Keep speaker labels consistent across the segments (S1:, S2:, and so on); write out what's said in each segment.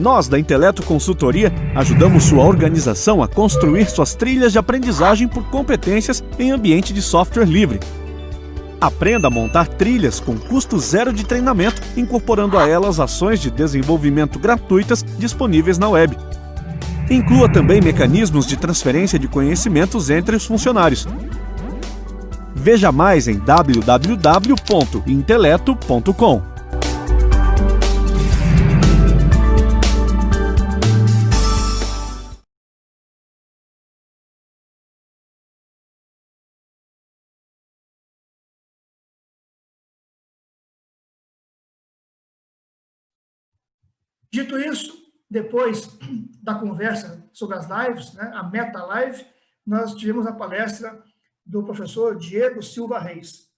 S1: Nós, da Inteleto Consultoria, ajudamos sua organização a construir suas trilhas de aprendizagem por competências em ambiente de software livre. Aprenda a montar trilhas com custo zero de treinamento, incorporando a elas ações de desenvolvimento gratuitas disponíveis na web. Inclua também mecanismos de transferência de conhecimentos entre os funcionários. Veja mais em www.inteleto.com.
S2: Dito isso, depois da conversa sobre as lives, né, a Meta Live, nós tivemos a palestra do professor Diego Silva Reis,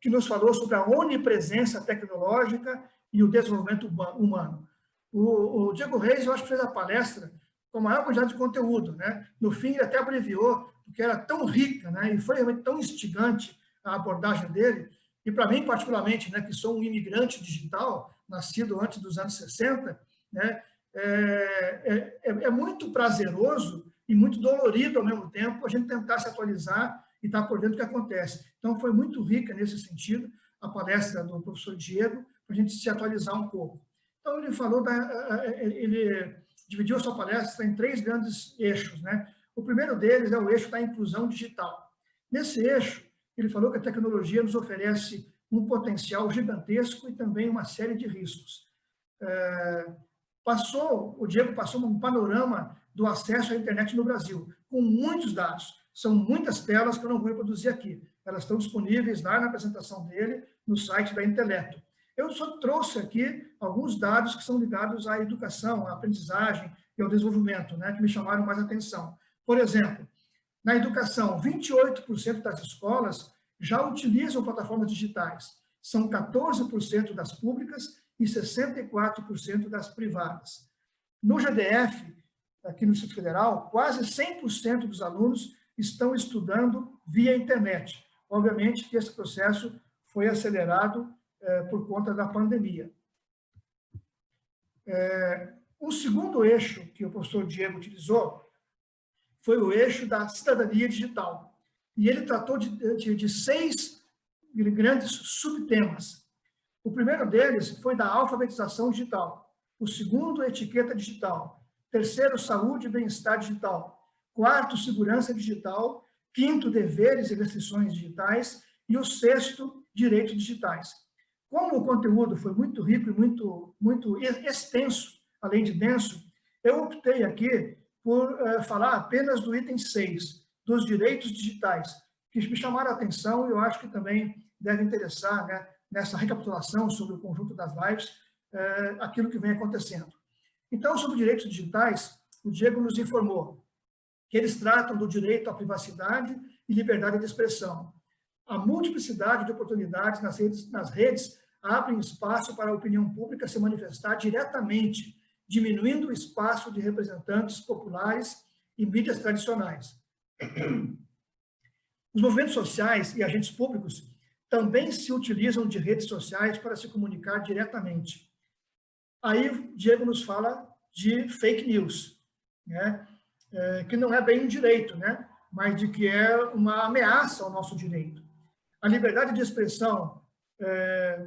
S2: que nos falou sobre a onipresença tecnológica e o desenvolvimento humano. O Diego Reis, eu acho que fez a palestra com a maior quantidade de conteúdo, né? No fim, ele até abreviou, porque era tão rica, né? E foi realmente tão instigante a abordagem dele. E para mim, particularmente, né, que sou um imigrante digital, nascido antes dos anos 60, né, é muito prazeroso e muito dolorido ao mesmo tempo a gente tentar se atualizar e estar por dentro do que acontece. Então, foi muito rica nesse sentido a palestra do professor Diego, para a gente se atualizar um pouco. Então, ele falou, ele dividiu a sua palestra em 3 grandes eixos, né? O primeiro deles é o eixo da inclusão digital. Nesse eixo, ele falou que a tecnologia nos oferece um potencial gigantesco e também uma série de riscos. O Diego passou um panorama do acesso à internet no Brasil, com muitos dados. São muitas telas que eu não vou reproduzir aqui. Elas estão disponíveis lá na apresentação dele, no site da Inteleto. Eu só trouxe aqui alguns dados que são ligados à educação, à aprendizagem e ao desenvolvimento, né, que me chamaram mais atenção. Por exemplo, na educação, 28% das escolas já utilizam plataformas digitais. São 14% das públicas e 64% das privadas. No GDF, aqui no Distrito Federal, quase 100% dos alunos estão estudando via internet. Obviamente que esse processo foi acelerado por conta da pandemia. Um segundo eixo que o professor Diego utilizou foi o eixo da cidadania digital. E ele tratou de 6 grandes subtemas. O primeiro deles foi da alfabetização digital. O segundo, etiqueta digital. Terceiro, saúde e bem-estar digital. Quarto, segurança digital. Quinto, deveres e restrições digitais. E o sexto, direitos digitais. Como o conteúdo foi muito rico e muito extenso, além de denso, eu optei aqui por falar apenas do item 6, dos direitos digitais, que me chamaram a atenção e eu acho que também deve interessar, né, nessa recapitulação sobre o conjunto das lives, aquilo que vem acontecendo. Então, sobre direitos digitais, o Diego nos informou que eles tratam do direito à privacidade e liberdade de expressão. A multiplicidade de oportunidades nas redes abrem espaço para a opinião pública se manifestar diretamente, diminuindo o espaço de representantes populares e mídias tradicionais. Os movimentos sociais e agentes públicos também se utilizam de redes sociais para se comunicar diretamente. Aí, Diego nos fala de fake news, né? Que não é bem um direito, né? Mas de que é uma ameaça ao nosso direito. A liberdade de expressão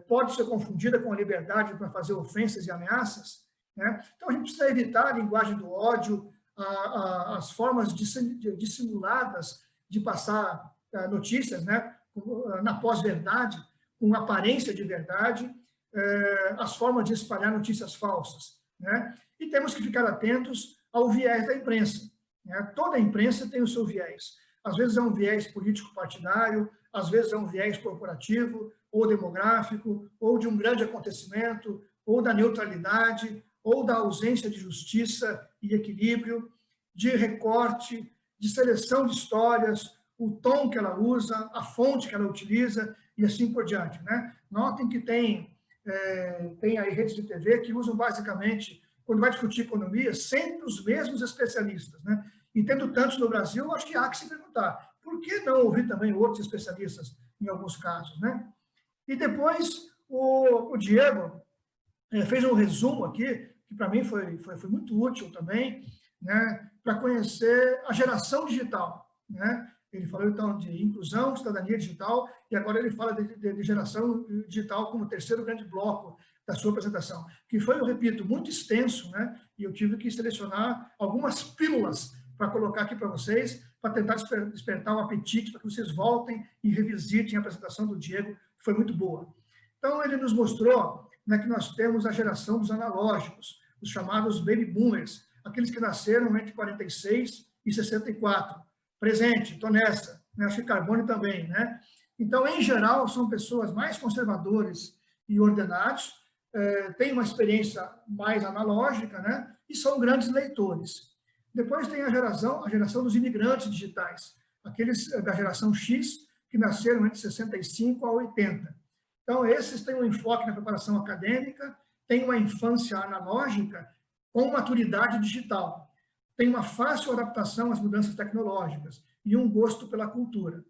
S2: pode ser confundida com a liberdade para fazer ofensas e ameaças, né? Então, a gente precisa evitar a linguagem do ódio, as formas dissimuladas de passar notícias, né, na pós-verdade, com aparência de verdade, as formas de espalhar notícias falsas, né? E temos que ficar atentos ao viés da imprensa, né? Toda a imprensa tem o seu viés. Às vezes é um viés político-partidário, às vezes é um viés corporativo, ou demográfico, ou de um grande acontecimento, ou da neutralidade, ou da ausência de justiça e equilíbrio, de recorte, de seleção de histórias, o tom que ela usa, a fonte que ela utiliza e assim por diante, né? Notem que tem aí redes de TV que usam basicamente, quando vai discutir economia, sempre os mesmos especialistas, né? E tendo tantos no Brasil, acho que há que se perguntar, por que não ouvir também outros especialistas em alguns casos, né? E depois o Diego fez um resumo aqui, que para mim foi muito útil também, né, para conhecer a geração digital, né? Ele falou, então, de inclusão, cidadania digital, e agora ele fala de geração digital como terceiro grande bloco da sua apresentação, que foi, eu repito, muito extenso, né? E eu tive que selecionar algumas pílulas para colocar aqui para vocês, para tentar despertar o apetite, para que vocês voltem e revisitem a apresentação do Diego, que foi muito boa. Então, ele nos mostrou, né, que nós temos a geração dos analógicos, os chamados baby boomers, aqueles que nasceram entre 46 e 64. Presente, estou nessa, né? Acho que Carbone também, né? Então, em geral, são pessoas mais conservadores e ordenados, têm uma experiência mais analógica, né? E são grandes leitores. Depois tem a geração dos imigrantes digitais, aqueles da geração X, que nasceram entre 65 a 80. Então, esses têm um enfoque na preparação acadêmica, têm uma infância analógica com maturidade digital, tem uma fácil adaptação às mudanças tecnológicas e um gosto pela cultura.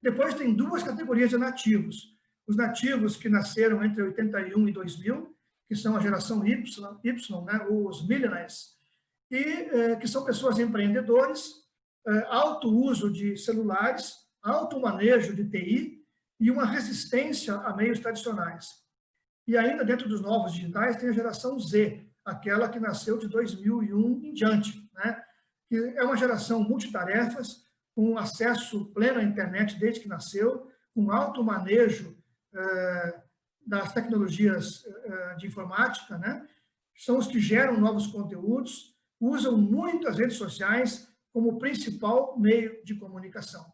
S2: Depois tem duas categorias de nativos. Os nativos que nasceram entre 81 e 2000, que são a geração Y, né, os millennials, e que são pessoas empreendedores, alto uso de celulares, alto manejo de TI e uma resistência a meios tradicionais. E ainda dentro dos novos digitais tem a geração Z, aquela que nasceu de 2001 em diante, né? Que é uma geração multitarefas, com acesso pleno à internet desde que nasceu, com alto manejo das tecnologias de informática, né? São os que geram novos conteúdos, usam muito as redes sociais como principal meio de comunicação.